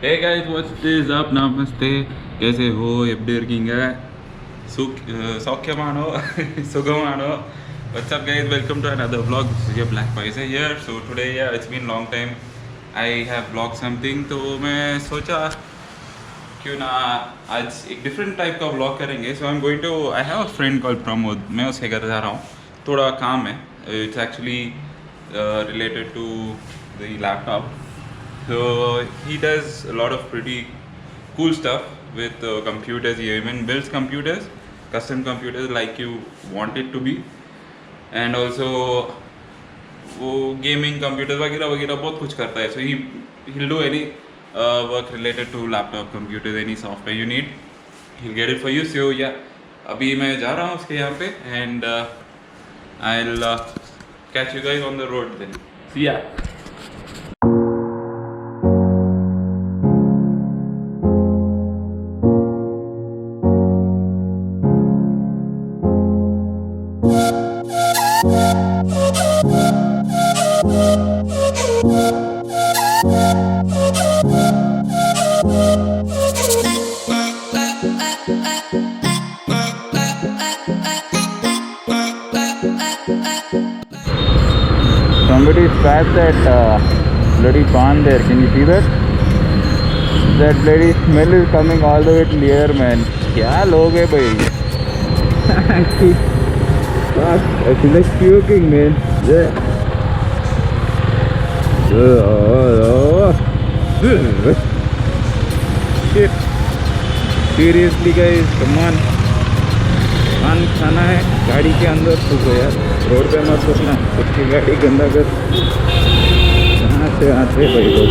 Hey guys, what's this up? Namaste. कैसे हो? எப்படி இருக்கீங்க? சௌக்கியமானோ? சுகமானோ? What's up guys? Welcome to another vlog. This is your Black Paisa here. So today, yeah, it's been long time. I have vlogged something. तो मैं सोचा क्यों ना आज एक different type का vlog करेंगे. So I'm going to. I have a friend called Pramod. मैं उसके घर जा रहा हूँ. थोड़ा काम है. It's actually related to the laptop. So he does a lot of pretty cool stuff with computers. He even builds computers, custom computers like you want it to be, and also वो gaming computers वगैरह वगैरह बहुत कुछ करता है. So he'll do any work related to laptop computers, any software you need, he'll get it for you. So yeah, अभी मैं जा रहा हूँ उसके यहाँ पे and I'll catch you guys on the road then. See ya. Somebody scratched that bloody pan there. Can you see that? That bloody smell is coming all the way to the air, man. क्या लोग हैं भाई? Fuck, I feel like puking, man. Yeah. Shit. Seriously, guys, come on. पान खाना है गाड़ी के अंदर थूको यार, रोड पे मत थूकना, उसकी गाड़ी गंदा कर. कहाँ से आते भाई लोग?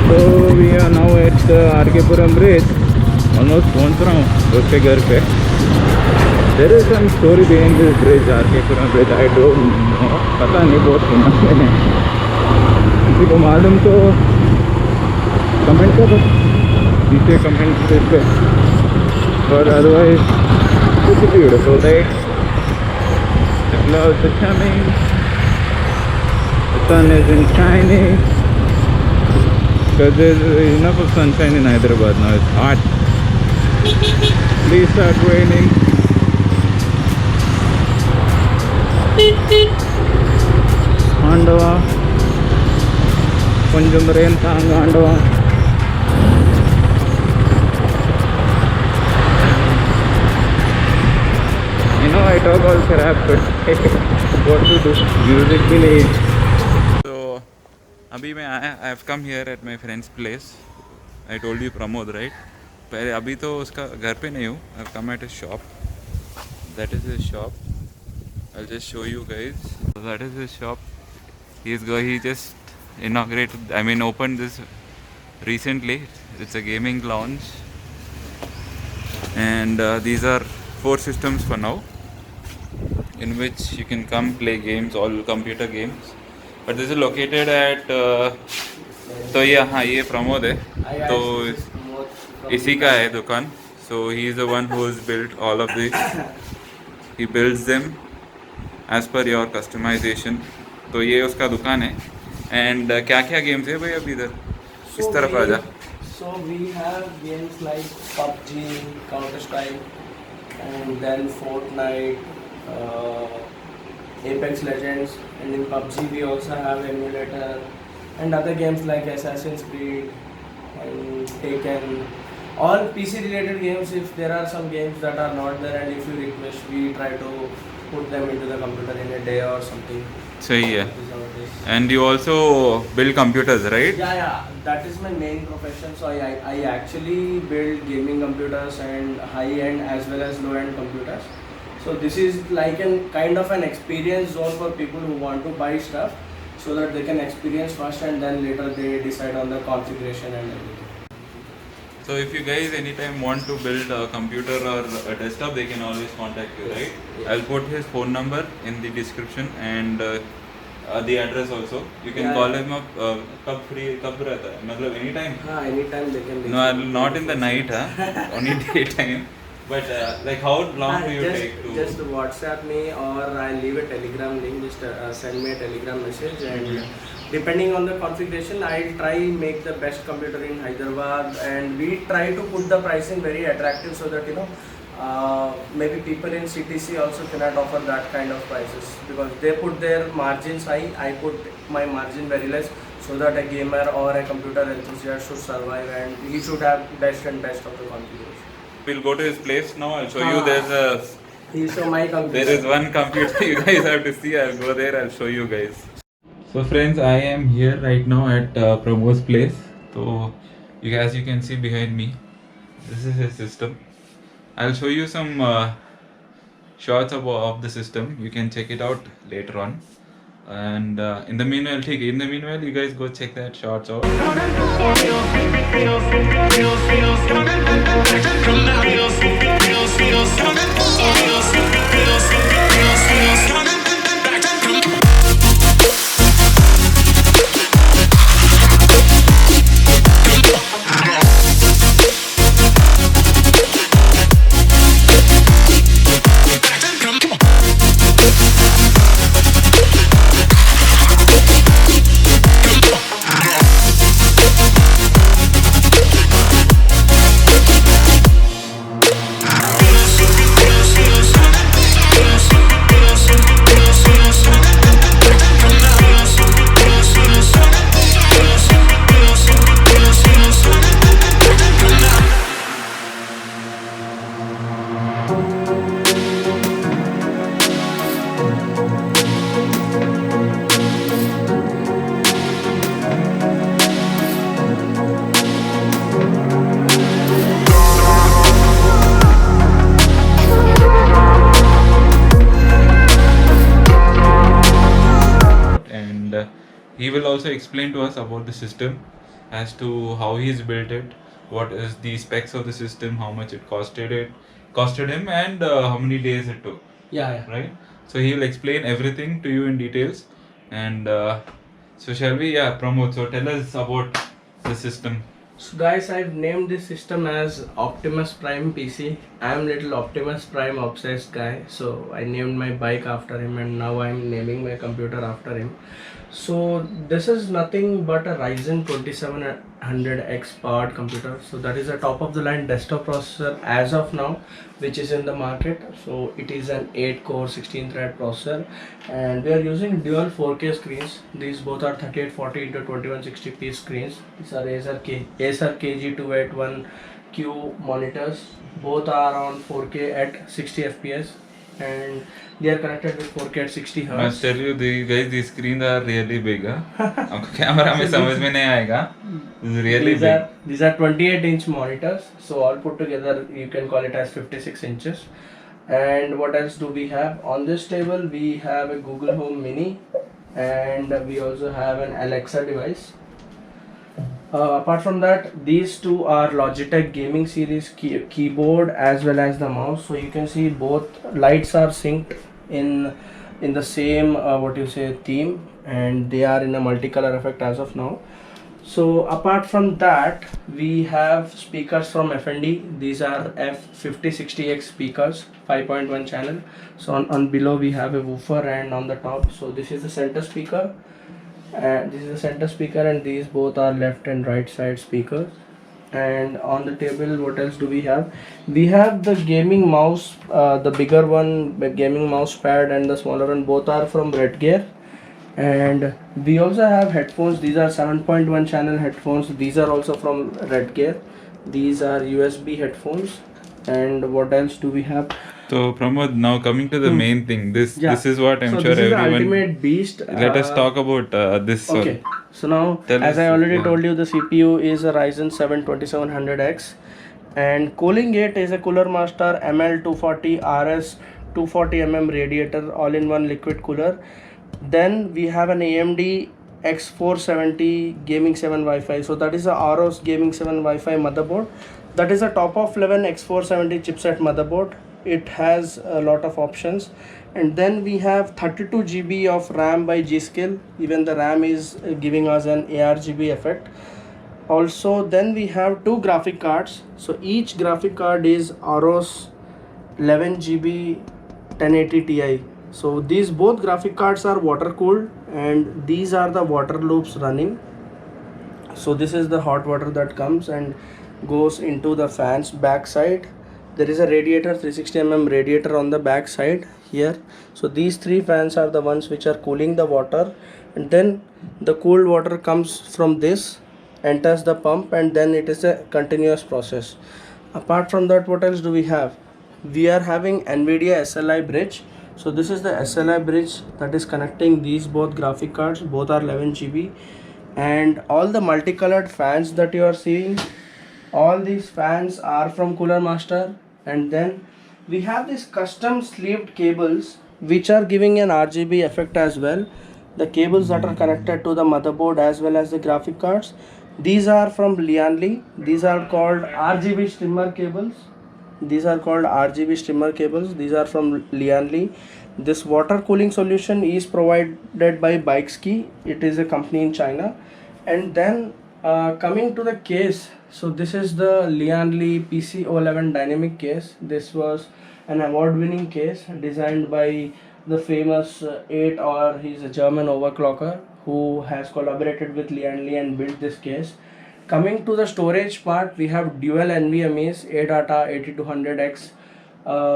तो we are now at RK. Puram bridge. Almost पहुँच रहा हूँ उसके घर पे. There is some story behind this bridge, RK. Puram bridge. I don't know, पता नहीं, बहुत सुना मैंने. किसी को मालूम तो कमेंट करो नीचे कमेंट पे. और अदरवाइज कुछ beautiful right. The clouds are coming, the sun isn't shining because there's enough of sunshine in Hyderabad now. It's hot. Please start raining. Andava కొంచెం rain తాంగా అండవా. You know, I talk all crap, but what to do? Music भी नहीं. So अभी मैं आया. I have come here at my friend's place. I told you Pramod, right? पहले अभी तो उसका घर पे नहीं हूँ. I have come at his shop. That is his shop. I'll just show you guys. So that is his shop. He just opened this recently. It's a gaming lounge, and these are 4 systems for now, in which you can come play games, all computer games. But this is located at तो ये प्रमोद है, तो इसी का है दुकान. So he is the one who has built all of this. He builds them as per your customization. तो ये उसका दुकान है. एंड क्या क्या गेम्स है भाई अभी इधर? इस तरफ आ जा. So we have games like PUBG, Counter Strike, and then Fortnite, Apex Legends, and in PUBG we also have emulator, and other games like Assassin's Creed and Taken. All PC related games. If there are some games that are not there and if you request, we try to put them into the computer in a day or something. सही है. And you also build computers, right? Yeah, that is my main profession. So I actually build gaming computers and high-end as well as low-end computers. So this is like an kind of an experience zone for people who want to buy stuff, so that they can experience first and then later they decide on the configuration and everything. So if you guys anytime want to build a computer or a desktop, they can always contact you, right? Yeah. I'll put his phone number in the description and the address also. You can call him up. कब रहता है? मतलब anytime? Anytime they can. No, not in the night, only daytime. But like, how long do you just, take to? just WhatsApp me, or I leave a Telegram link. Just send me a Telegram message, and depending on the configuration, I try make the best computer in Hyderabad, and we try to put the pricing very attractive so that maybe people in CTC also cannot offer that kind of prices, because they put their margins high. I put my margin very less, so that a gamer or a computer enthusiast should survive, and he should have best and best of the configuration. We'll go to his place now. I'll show you. He show my computer. There is one computer you guys have to see. I'll go there. I'll show you guys. So friends, I am here right now at Pramod's place. So as you can see behind me, this is his system. I'll show you some shots of the system. You can check it out later on. And in the meanwhile, you guys go check that shots out. He will also explain to us about the system, as to how he's built it, what is the specs of the system, how much it costed him, and how many days it took. Yeah. Right. So he will explain everything to you in details. And so shall we? Yeah, Pramod. So tell us about the system. So guys, I've named this system as Optimus Prime PC. I'm little Optimus Prime obsessed guy, so I named my bike after him, and now I'm naming my computer after him. So this is nothing but a Ryzen 2700X powered computer. So that is a top of the line desktop processor as of now, which is in the market. So it is an 8-core 16-thread processor, and we are using dual 4K screens. These both are 3840 into 2160p screens. These are Acer KG281Q monitors. Both are on 4K at 60 FPS, and they are connected with 4K at 60 Hz. I must tell you, these screens are really big. आपको camera में समझ में नहीं आएगा. This is really big. These are 28-inch monitors. So all put together, you can call it as 56 inches. And what else do we have? On this table, we have a Google Home Mini, and we also have an Alexa device. Apart from that, these two are Logitech Gaming Series keyboard as well as the mouse. So you can see both lights are synced in the same theme, and they are in a multicolor effect as of now. So apart from that, we have speakers from FND. These are F5060X speakers, 5.1 channel. So on below we have a woofer, and on the top, so this is the center speaker. This is the center speaker, and these both are left and right side speakers. And on the table, what else do we have? We have the gaming mouse, the bigger one, the gaming mouse pad, and the smaller one. Both are from Redgear. And we also have headphones. These are 7.1 channel headphones. These are also from Redgear. These are USB headphones. And what else do we have? So Pramod, now coming to the main thing, this is what I'm sure this is everyone. The ultimate beast. Let us talk about this. Okay. So now, as I already told you, the CPU is a Ryzen 7 2700X, and cooling it is a Cooler Master ML240 RS 240mm radiator, all-in-one liquid cooler. Then we have an AMD X470 Gaming 7 Wi-Fi. So that is a AROS Gaming 7 Wi-Fi motherboard. That is a top of 11 X470 chipset motherboard. It has a lot of options. And then we have 32 GB of RAM by G.Skill. Even the RAM is giving us an ARGB effect. Also, then we have two graphic cards. So each graphic card is AROS 11 GB 1080 Ti. So these both graphic cards are water cooled, and these are the water loops running. So this is the hot water that comes and goes into the fan's backside. There is a radiator, 360 radiator on the back side here. So these three fans are the ones which are cooling the water, and then the cooled water comes from this, enters the pump, and then it is a continuous process. Apart from that, what else do we have? We are having NVIDIA SLI bridge. So this is the SLI bridge that is connecting these both graphic cards. Both are 11 GB, and all the multicolored fans that you are seeing, all these fans are from Cooler Master. And then we have these custom sleeved cables which are giving an RGB effect as well. The cables that are connected to the motherboard as well as the graphic cards, these are from Lianli. These are called RGB streamer cables. These are called RGB streamer cables. These are from Lianli. This water cooling solution is provided by Bikeski. It is a company in China. And then coming to the case, so this is the Lianli PC-O11 dynamic case. This was an award-winning case designed by the famous 8, or he's a German overclocker who has collaborated with Lianli and built this case. Coming to the storage part, we have dual NVMe's ADATA 8200X.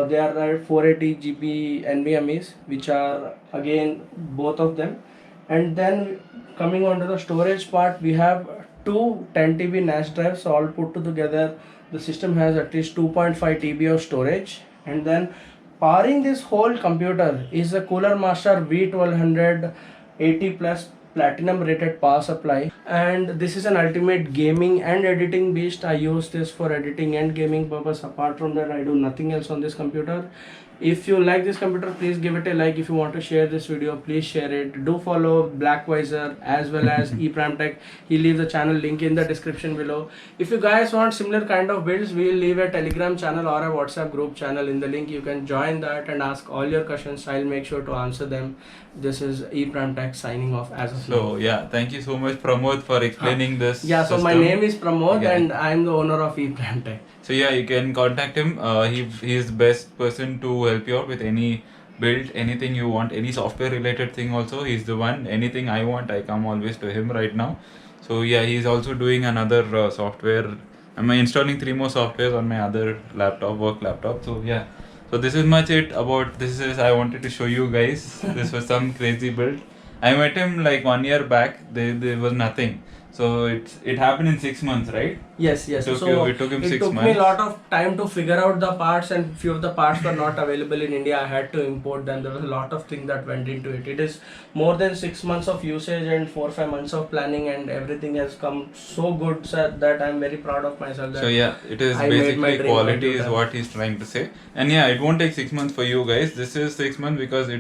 They are 480 GB NVMe's, which are again both of them. And then coming on to the storage part, we have two 10 TB NAS drives. So all put together, the system has at least 2.5 TB of storage. And then powering this whole computer is a Cooler Master V1200 80 plus platinum rated power supply, and this is an ultimate gaming and editing beast. I use this for editing and gaming purpose. Apart from that, I do nothing else on this computer. If you like this computer, please give it a like. If you want to share this video, please share it. Do follow Blackwiser as well as ePramTech. He leaves the channel link in the description below. If you guys want similar kind of builds, we will leave a Telegram channel or a WhatsApp group channel in the link. You can join that and ask all your questions. I'll make sure to answer them. This is ePramTech signing off as of now. So yeah, thank you so much, Pramod, for explaining this. Yeah, so my system. name is Pramod, Yeah. and I'm the owner of ePramTech. So yeah, you can contact him. He is the best person to help you out with any build, anything you want, any software related thing also. He's the one. Anything I want, I come always to him right now. So yeah, he's also doing another software. I'm installing 3 more softwares on my other laptop, work laptop. So yeah. So this is much it about this is I wanted to show you guys. This was some crazy build. I met him like 1 year back. There was nothing. So it happened in 6 months, right? Yes. It took him 6 It took months. me a lot of time to figure out the parts, and few of the parts were not available in India. I had to import them. There was a lot of things that went into it. It is more than 6 months of usage and 4-5 months of planning, and everything has come so good, sir, that I'm very proud of myself. So yeah, it is I made my basically dream quality come is true. what he's trying to say. And yeah, it won't take 6 months for you guys. This is 6 months because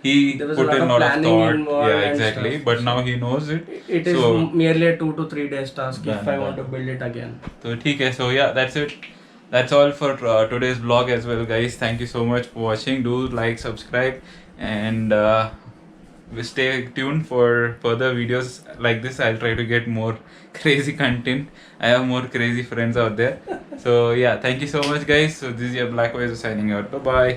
he There was a put lot in of a lot of planning thought. involved Yeah, and exactly. stuff. But now he knows it. It is So- merely a 2 to 3 days task if Done, I want to done. build it again. So theek hai. So yeah, that's it. That's all for today's vlog as well, guys. Thank you so much for watching. Do like, subscribe, and stay tuned for further videos like this. I'll try to get more crazy content. I have more crazy friends out there. So yeah, thank you so much, guys. So this is your Blackwiser signing out. Bye bye.